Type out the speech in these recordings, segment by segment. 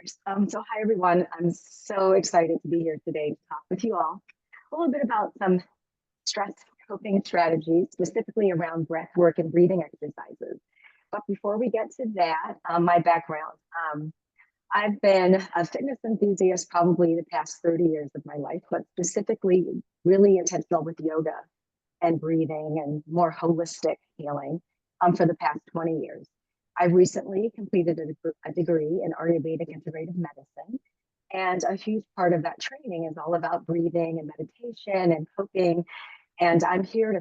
course. So hi everyone. I'm so excited to be here today to talk with you all a little bit about some stress coping strategies, specifically around breath work and breathing exercises. But before we get to that, my background. I've been a fitness enthusiast probably the past 30 years of my life, but specifically really intentional with yoga and breathing and more holistic healing for the past 20 years. I recently completed a degree in Ayurvedic integrative medicine. And a huge part of that training is all about breathing and meditation and coping. And I'm here to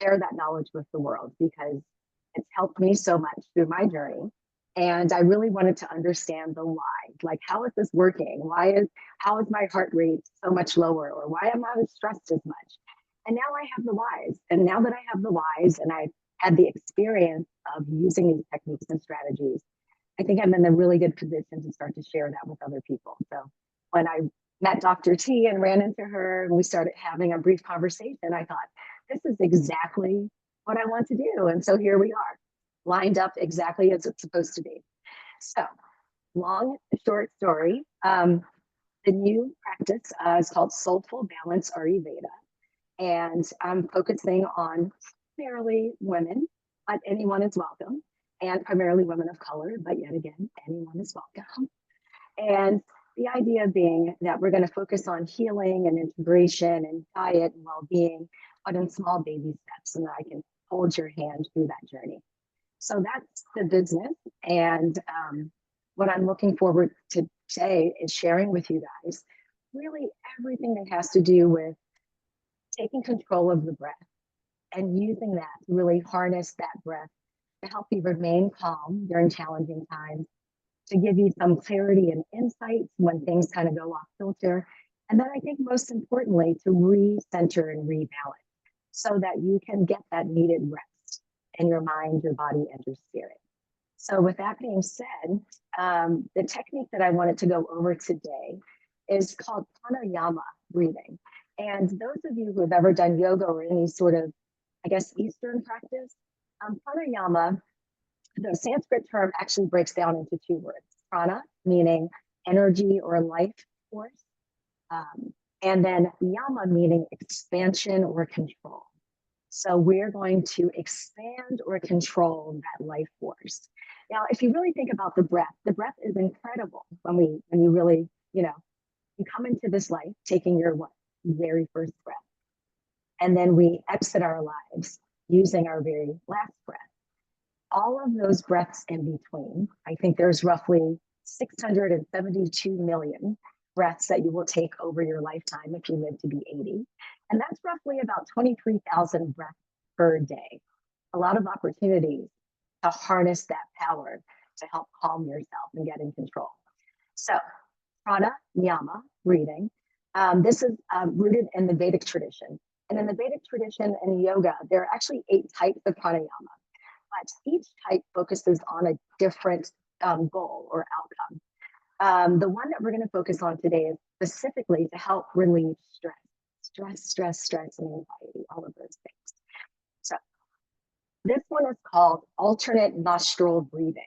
share that knowledge with the world because it's helped me so much through my journey. And I really wanted to understand the why. Like, how is this working? How is my heart rate so much lower? Or why am I stressed as much? And now I have the whys. And now that I have the whys and I've had the experience of using these techniques and strategies, I think I'm in a really good position to start to share that with other people. So when I met Dr. T and ran into her and we started having a brief conversation, I thought, this is exactly what I want to do. And so here we are, lined up exactly as it's supposed to be. So long, short story. The new practice is called Soulful Balance Ayurveda. And I'm focusing on primarily women, but anyone is welcome, and primarily women of color, but yet again, anyone is welcome. And the idea being that we're going to focus on healing and integration and diet and well-being, but in small baby steps, and I can hold your hand through that journey. So that's the business. And what I'm looking forward to today is sharing with you guys really everything that has to do with taking control of the breath and using that to really harness that breath to help you remain calm during challenging times, to give you some clarity and insights when things kind of go off kilter. And then I think most importantly, to recenter and rebalance so that you can get that needed rest in your mind, your body, and your spirit. So with that being said, the technique that I wanted to go over today is called pranayama breathing. And those of you who have ever done yoga or any sort of, I guess, Eastern practice, pranayama, the Sanskrit term actually breaks down into two words. Prana, meaning energy or life force, and then yama, meaning expansion or control. So we're going to expand or control that life force. Now, if you really think about the breath is incredible when you really, you come into this life taking your very first breath. And then we exit our lives using our very last breath. All of those breaths in between, I think there's roughly 672 million breaths that you will take over your lifetime if you live to be 80. And that's roughly about 23,000 breaths per day. A lot of opportunities to harness that power to help calm yourself and get in control. So pranayama, breathing. This is rooted in the Vedic tradition. And in the Vedic tradition and yoga, there are actually 8 types of pranayama, but each type focuses on a different goal or outcome. The one that we're going to focus on today is specifically to help relieve stress, and anxiety, all of those things. So this one is called alternate nostril breathing.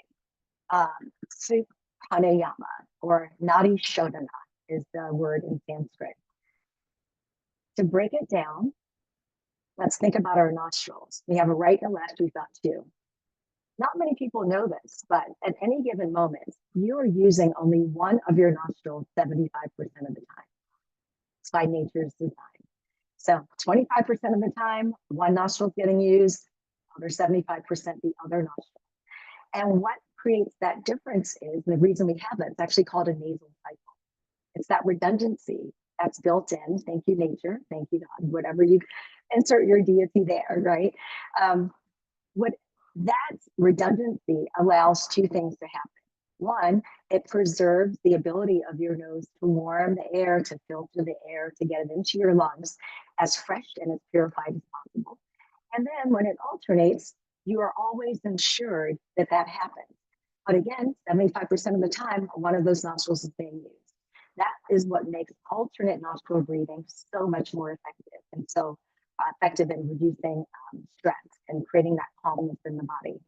Pranayama or nadi shodhana is the word in Sanskrit. To break it down, let's think about our nostrils. We have a right and a left, we've got 2. Not many people know this, but at any given moment, you are using only one of your nostrils 75% of the time. It's by nature's design. So 25% of the time, one nostril is getting used, other 75% the other nostril. And what creates that difference is, the reason we have it, it's actually called a nasal cycle. It's that redundancy that's built in. Thank you, nature. Thank you, God. Whatever you insert your deity there, right? What that redundancy allows 2 things to happen. One, it preserves the ability of your nose to warm the air, to filter the air, to get it into your lungs as fresh and as purified as possible. And then when it alternates, you are always ensured that that happens. But again, 75% of the time, one of those nostrils is being used. That is what makes alternate nostril breathing so much more effective, and so effective in reducing stress and creating that calmness in the body.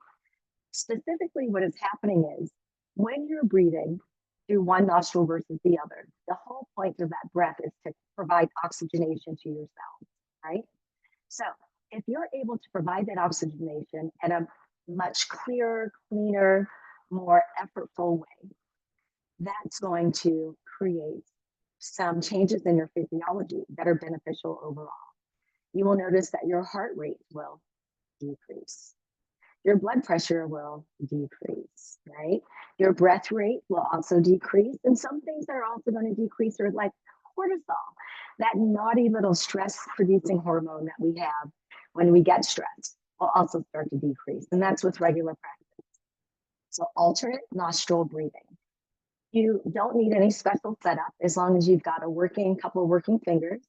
Specifically, what is happening is when you're breathing, through one nostril versus the other. The whole point of that breath is to provide oxygenation to your cells, right? So if you're able to provide that oxygenation at a much clearer, cleaner, more effortful way, that's going to create some changes in your physiology that are beneficial overall. You will notice that your heart rate will decrease. Your blood pressure will decrease, right? Your breath rate will also decrease. And some things that are also going to decrease are like cortisol, that naughty little stress producing hormone that we have when we get stressed will also start to decrease. And that's with regular practice. So alternate nostril breathing. You don't need any special setup as long as you've got a couple of working fingers.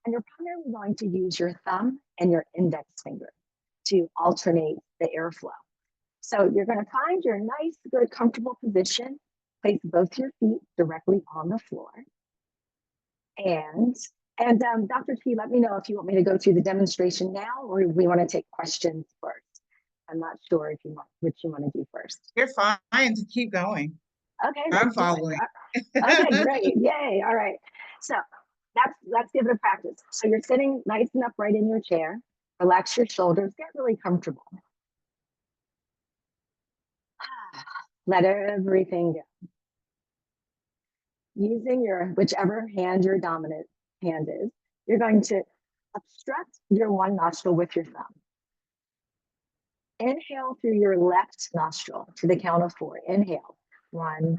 And you're primarily going to use your thumb and your index finger to alternate the airflow. So you're going to find your nice, good, comfortable position. Place both your feet directly on the floor. And Dr. T, let me know if you want me to go through the demonstration now or we want to take questions first. I'm not sure if you want which you want to do first. You're fine to keep going. Okay, I'm following. Okay, great. Yay. All right. So let's give it a practice. So you're sitting nice and upright in your chair. Relax your shoulders. Get really comfortable. Let everything go. Using whichever hand your dominant hand is, you're going to obstruct your one nostril with your thumb. Inhale through your left nostril to the count of 4. Inhale. 1,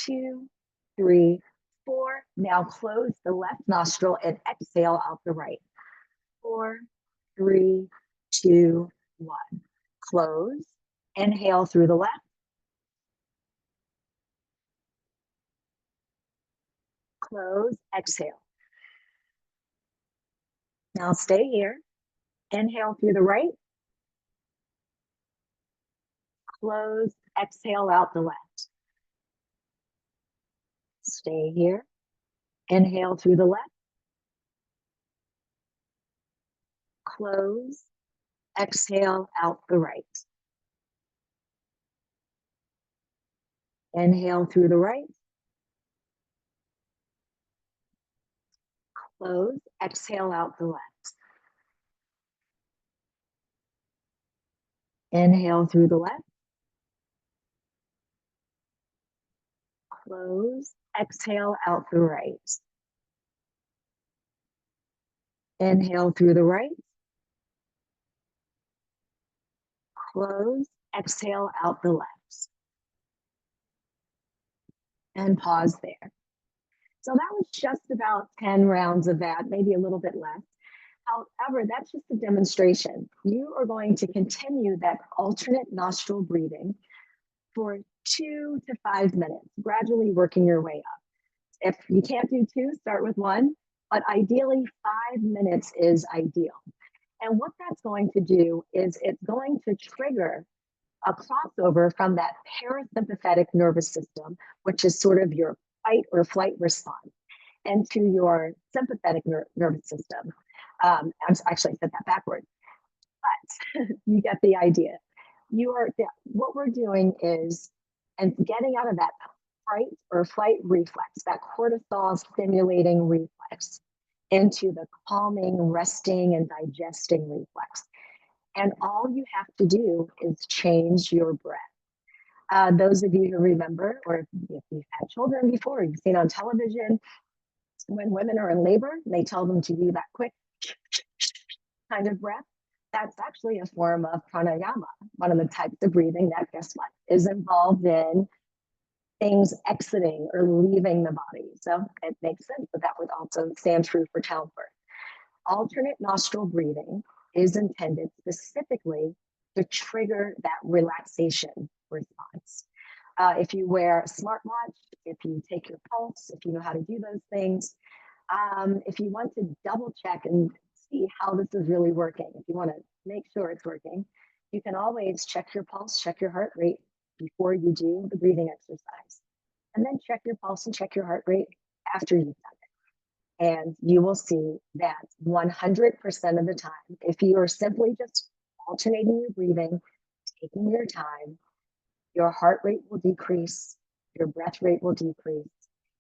2, 3, 4. Now close the left nostril and exhale out the right. 4, 3, 2, 1. Close. Inhale through the left. Close. Exhale. Now stay here. Inhale through the right. Close. Exhale out the left. Stay here. Inhale through the left. Close. Exhale out the right. Inhale through the right. Close. Exhale out the left. Inhale through the left. Close. Exhale out the right. Inhale through the right. Close. Exhale out the left. And pause there. So that was just about 10 rounds of that, maybe a little bit less. However, that's just a demonstration. You are going to continue that alternate nostril breathing for 2 to 5 minutes, gradually working your way up. If you can't do 2, start with 1, but ideally 5 minutes is ideal. And what that's going to do is it's going to trigger a crossover from that parasympathetic nervous system, which is sort of your fight or flight response, into your sympathetic nervous system. I'm actually said that backwards, but you get the idea. What we're doing is, and getting out of that fight or flight reflex, that cortisol stimulating reflex, into the calming, resting, and digesting reflex. And all you have to do is change your breath. Those of you who remember, or if you've had children before, you've seen on television, when women are in labor, they tell them to do that quick kind of breath. That's actually a form of pranayama, one of the types of breathing that, guess what, is involved in things exiting or leaving the body. So it makes sense that that would also stand true for childbirth. Alternate nostril breathing is intended specifically to trigger that relaxation response. If you wear a smartwatch, if you take your pulse, if you know how to do those things, if you want to double check and see how this is really working, if you want to make sure it's working, you can always check your pulse, check your heart rate before you do the breathing exercise. And then check your pulse and check your heart rate after you've done it. And you will see that 100% of the time, if you are simply just alternating your breathing, taking your time, your heart rate will decrease, your breath rate will decrease.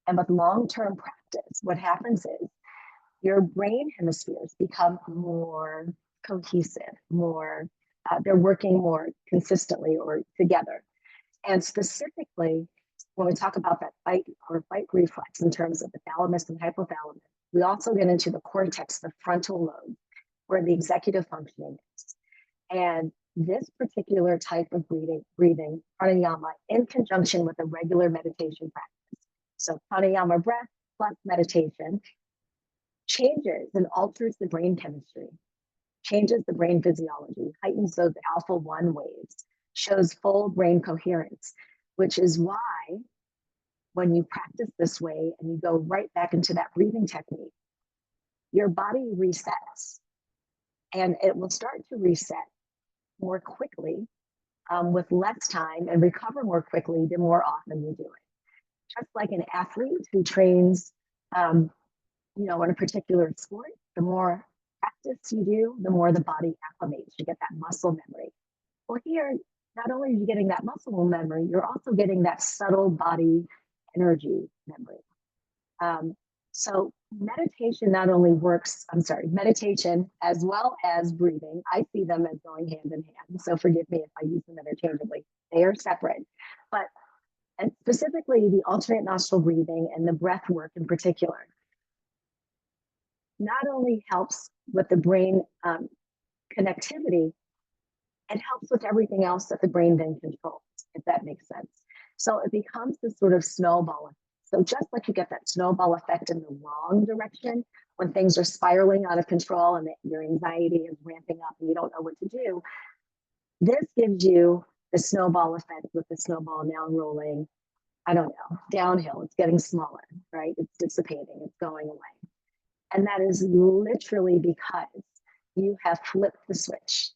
And with long-term practice, what happens is your brain hemispheres become more cohesive, they're working more consistently or together. And specifically, when we talk about that fight or flight reflex in terms of the thalamus and hypothalamus, we also get into the cortex, the frontal lobe, where the executive functioning is. And this particular type of breathing, pranayama, in conjunction with a regular meditation practice. So pranayama breath plus meditation changes and alters the brain chemistry, changes the brain physiology, heightens those alpha 1 waves, shows full brain coherence, which is why when you practice this way and you go right back into that breathing technique, your body resets, and it will start to reset more quickly with less time and recover more quickly the more often you do it. Just like an athlete who trains, in a particular sport, the more practice you do, the more the body acclimates. You get that muscle memory. Well, here, not only are you getting that muscle memory, you're also getting that subtle body energy memory. So meditation not only works, meditation as well as breathing, I see them as going hand in hand. So forgive me if I use them interchangeably. They are separate. And specifically the alternate nostril breathing and the breath work in particular, not only helps with the brain connectivity, it helps with everything else that the brain then controls, if that makes sense. So it becomes this sort of snowball effect. So just like you get that snowball effect in the wrong direction, when things are spiraling out of control and your anxiety is ramping up and you don't know what to do, this gives you the snowball effect with the snowball now rolling, downhill. It's getting smaller, right? It's dissipating, it's going away. And that is literally because you have flipped the switch.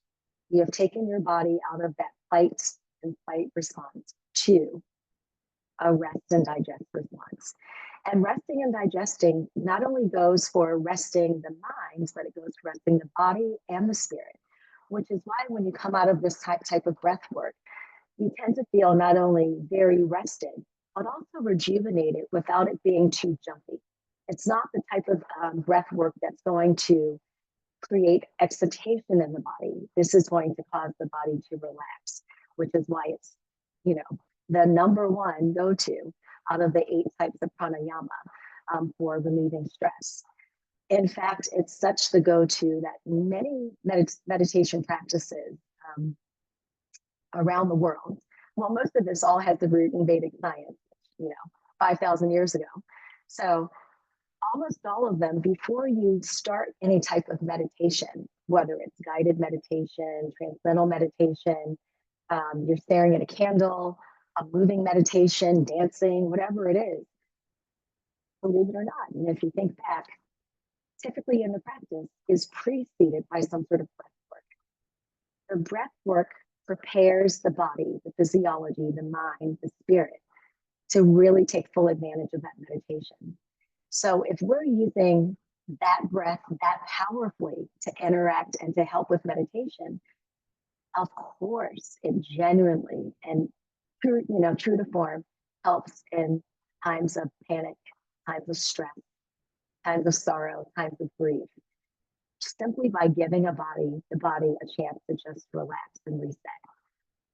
You have taken your body out of that fight and flight response to a rest and digest response. And resting and digesting not only goes for resting the mind, but it goes for resting the body and the spirit, which is why when you come out of this type of breath work, you tend to feel not only very rested, but also rejuvenated without it being too jumpy. It's not the type of breath work that's going to create excitation in the body. This is going to cause the body to relax, which is why it's, the number one go-to out of the 8 types of pranayama for relieving stress. In fact, it's such the go-to that many meditation practices around the world, well, most of this all has the root in Vedic science, 5,000 years ago. So almost all of them, before you start any type of meditation, whether it's guided meditation, transcendental meditation, you're staring at a candle, a moving meditation, dancing, whatever it is, believe it or not, and if you think back, typically in the practice is preceded by some sort of breath work. The breath work prepares the body, the physiology, the mind, the spirit to really take full advantage of that meditation. So if we're using that breath that powerfully to interact and to help with meditation, of course, it genuinely and true to form helps in times of panic, times of stress, times of sorrow, times of grief. Simply by giving the body a chance to just relax and reset.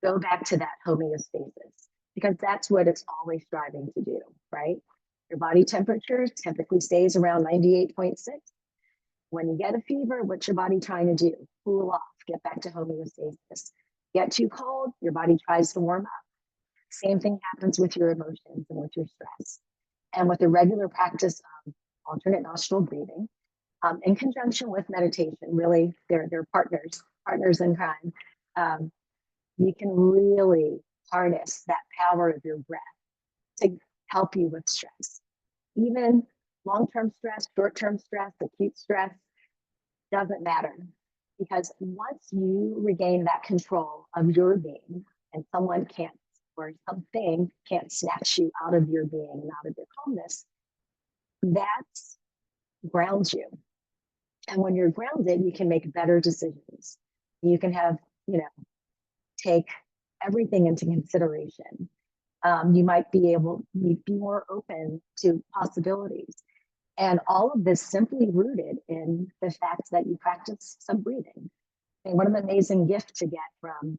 Go back to that homeostasis, because that's what it's always striving to do, right? Your body temperature typically stays around 98.6. When you get a fever, what's your body trying to do? Cool off, get back to homeostasis. Get too cold, your body tries to warm up. Same thing happens with your emotions and with your stress. And with the regular practice of alternate nostril breathing, in conjunction with meditation, really, they're partners in crime. You can really harness that power of your breath to help you with stress. Even long-term stress, short-term stress, acute stress, doesn't matter. Because once you regain that control of your being, and someone can't, or something can't snatch you out of your being and out of your calmness, that grounds you. And when you're grounded, you can make better decisions. You can have, take everything into consideration. You might be more open to possibilities. And all of this simply rooted in the fact that you practice some breathing. And what an amazing gift to get from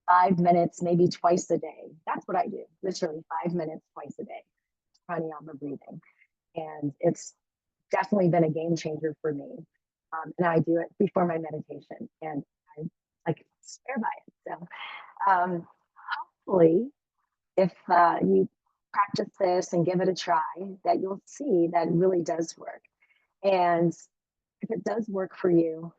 5 minutes, maybe twice a day. That's what I do, literally 5 minutes twice a day, pranayama breathing. And it's definitely been a game changer for me. And I do it before my meditation, and I like swear by it. So hopefully, if you practice this and give it a try, that you'll see that it really does work. And if it does work for you,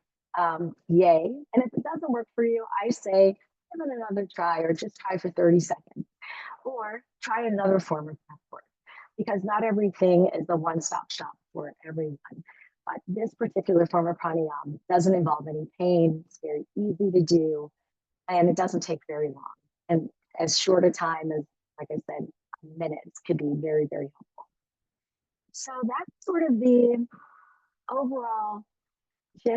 yay. And if it doesn't work for you, I say give it another try, or just try for 30 seconds, or try another form of breath work, because not everything is a one-stop shop for everyone. But this particular form of pranayama doesn't involve any pain. It's very easy to do, and it doesn't take very long. And as short a time as, like I said, minutes could be very, very helpful. So that's sort of the overall